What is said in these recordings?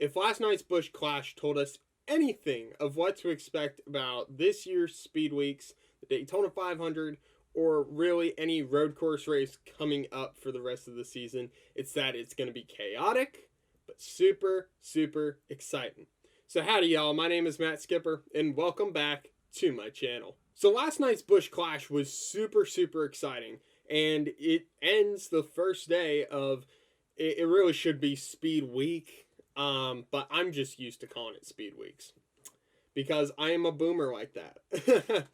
If last night's Busch Clash told us anything of what to expect about this year's Speedweeks, the Daytona 500, or really any road course race coming up for the rest of the season, it's that it's going to be chaotic, but super, super exciting. So howdy y'all, my name is Matt Skipper, and welcome back to my channel. So last night's Busch Clash was super, super exciting, and it ends the first day of, it really should be Speed Week, but I'm just used to calling it Speed Weeks, because I am a boomer like that.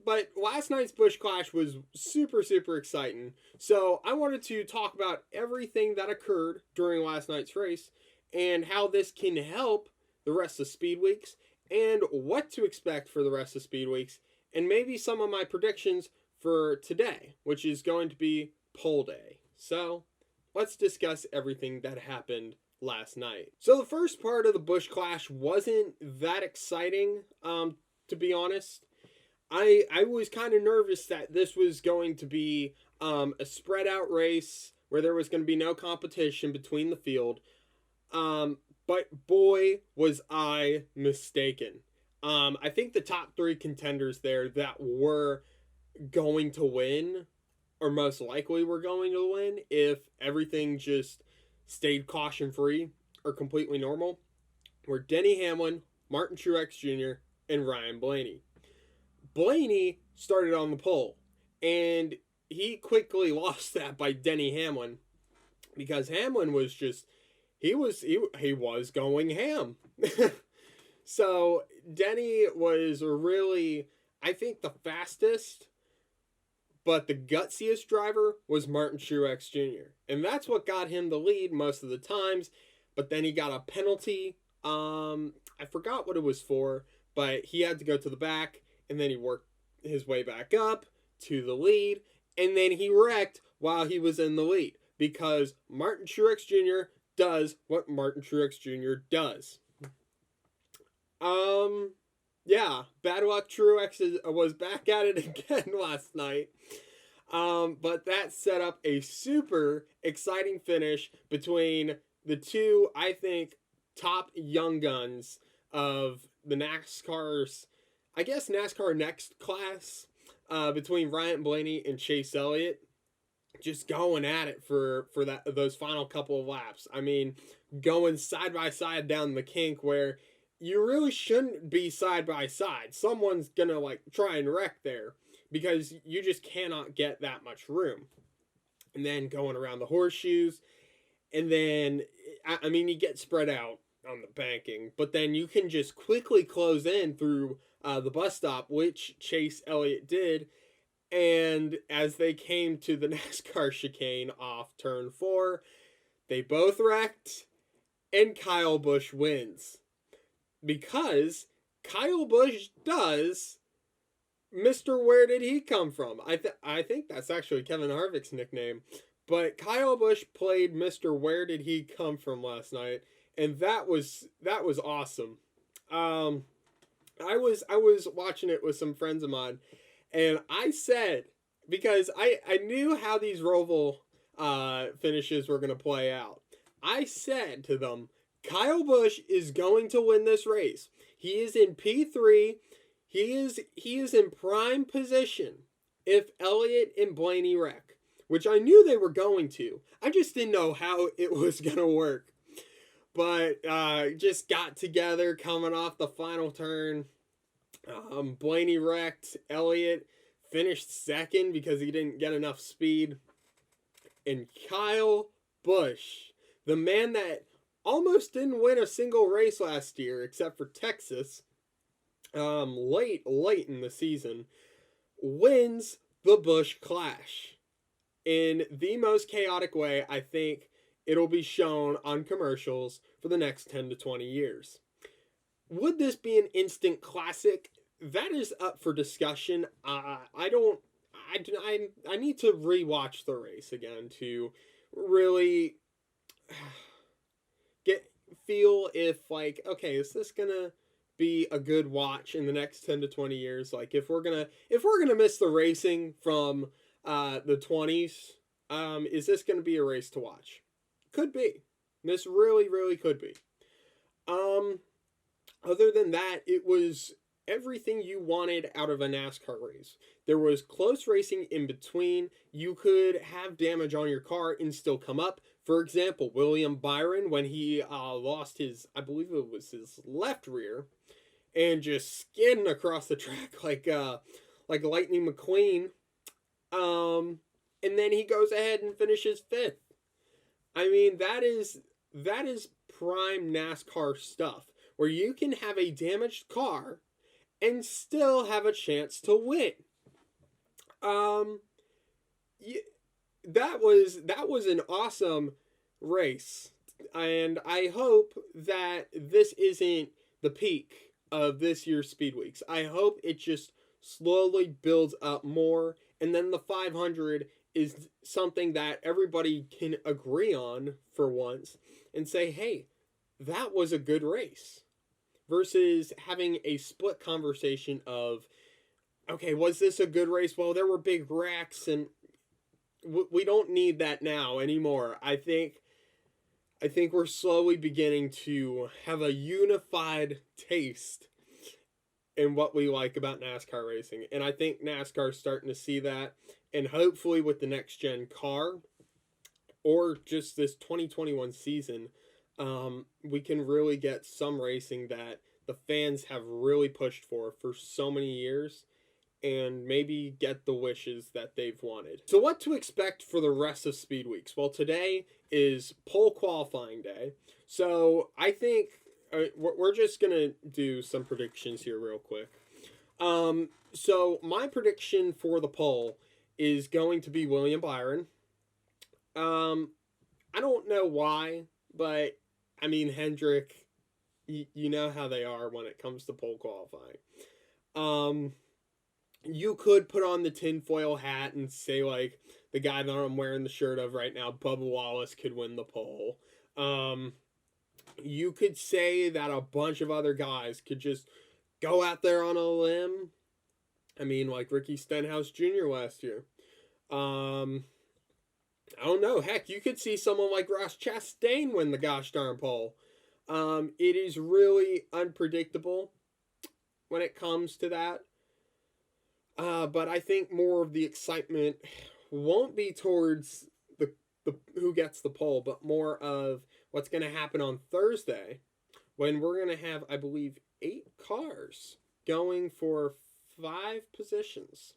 But last night's Busch Clash was super, super exciting. So I wanted to talk about everything that occurred during last night's race and how this can help the rest of Speed Weeks and what to expect for the rest of Speed Weeks and maybe some of my predictions for today, which is going to be pole day. So let's discuss everything that happened last night. So the first part of the Busch Clash wasn't that exciting, to be honest. I was kind of nervous that this was going to be a spread out race where there was going to be no competition between the field. But boy, was I mistaken. I think the top three contenders there that were going to win, or most likely were going to win, if everything just stayed caution free or completely normal, were Denny Hamlin, Martin Truex Jr., and Ryan Blaney. Blaney started on the pole, and he quickly lost that by Denny Hamlin, because Hamlin was just, he was going ham. So Denny was really, I think, the fastest, but the gutsiest driver was Martin Truex Jr. And that's what got him the lead most of the times, but then he got a penalty. I forgot what it was for, but he had to go to the back, and then he worked his way back up to the lead, and then he wrecked while he was in the lead, because Martin Truex Jr. does what Martin Truex Jr. does. Yeah, bad luck Truex was back at it again last night. But that set up a super exciting finish between the two, I think, top young guns of the NASCAR's, I guess, NASCAR Next class, between Ryan Blaney and Chase Elliott, just going at it for those final couple of laps. I mean, going side by side down the kink where you really shouldn't be side by side. Someone's gonna try and wreck there, because you just cannot get that much room. And then going around the horseshoes, and then I mean, you get spread out on the banking, but then you can just quickly close in through the bus stop, which Chase Elliott did. And as they came to the NASCAR chicane off turn 4, they both wrecked, and Kyle Busch wins. Because Kyle Busch does Mr. Where Did He Come From? I think that's actually Kevin Harvick's nickname. But Kyle Busch played Mr. Where Did He Come From last night, and that was awesome. I was watching it with some friends of mine, and I said, because I knew how these Roval finishes were going to play out, I said to them, Kyle Busch is going to win this race. He is in P3. He is in prime position if Elliott and Blaney wreck, which I knew they were going to. I just didn't know how it was going to work. But just got together coming off the final turn. Blaney wrecked. Elliott finished second because he didn't get enough speed. And Kyle Busch, the man that almost didn't win a single race last year except for Texas, late in the season, wins the Busch Clash in the most chaotic way I think it'll be shown on commercials for the next 10 to 20 years. Would this be an instant classic? That is up for discussion. I need to rewatch the race again to really feel if okay, is this gonna be a good watch in the next 10 to 20 years? If we're gonna miss the racing from the 20s, is this gonna be a race to watch? Could be. This really, really could be. Other than that, it was everything you wanted out of a NASCAR race. There was close racing in between. You could have damage on your car and still come up. For example, William Byron, when he lost his, I believe it was his left rear, and just skidding across the track like Lightning McQueen. And then he goes ahead and finishes 5th. I mean, that is prime NASCAR stuff, where you can have a damaged car and still have a chance to win. That was an awesome race, and I hope that this isn't the peak of this year's Speedweeks. I hope it just slowly builds up more, and then the 500 is something that everybody can agree on for once and say, hey, that was a good race, versus having a split conversation of, okay, was this a good race? Well, there were big wrecks, and we don't need that now anymore. I think we're slowly beginning to have a unified taste in what we like about NASCAR racing. And I think NASCAR is starting to see that. And hopefully with the next gen car, or just this 2021 season, we can really get some racing that the fans have really pushed for so many years, and maybe get the wishes that they've wanted. So what to expect for the rest of Speedweeks? Well, today is pole qualifying day. So I think we're just going to do some predictions here real quick. So my prediction for the pole is going to be William Byron. I don't know why, but I mean, Hendrick, you know how they are when it comes to pole qualifying. You could put on the tinfoil hat and say, like, the guy that I'm wearing the shirt of right now, Bubba Wallace, could win the pole. You could say that a bunch of other guys could just go out there on a limb. I mean, like Ricky Stenhouse Jr. last year. I don't know. Heck, you could see someone like Ross Chastain win the gosh darn pole. It is really unpredictable when it comes to that. But I think more of the excitement won't be towards the who gets the pole, but more of what's going to happen on Thursday, when we're going to have, I believe, 8 cars going for 5 positions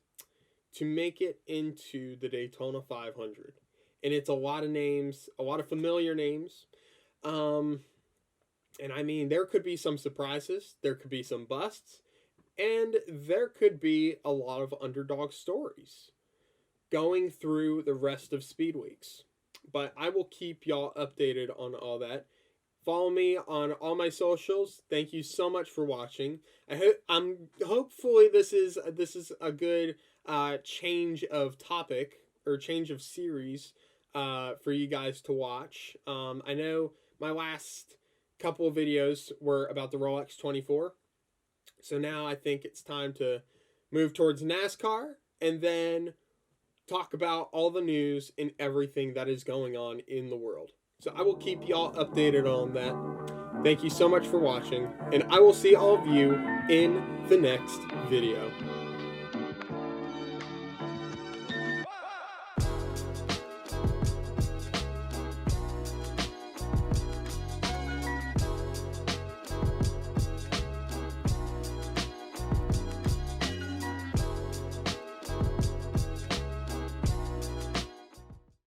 to make it into the Daytona 500. And it's a lot of names, a lot of familiar names. And I mean, there could be some surprises, there could be some busts, and there could be a lot of underdog stories going through the rest of Speedweeks. But I will keep y'all updated on all that. Follow me on all my socials. Thank you so much for watching. Hopefully this is a good change of topic or change of series for you guys to watch. I know my last couple of videos were about the Rolex 24. So now I think it's time to move towards NASCAR and then talk about all the news and everything that is going on in the world. So I will keep y'all updated on that. Thank you so much for watching, and I will see all of you in the next video.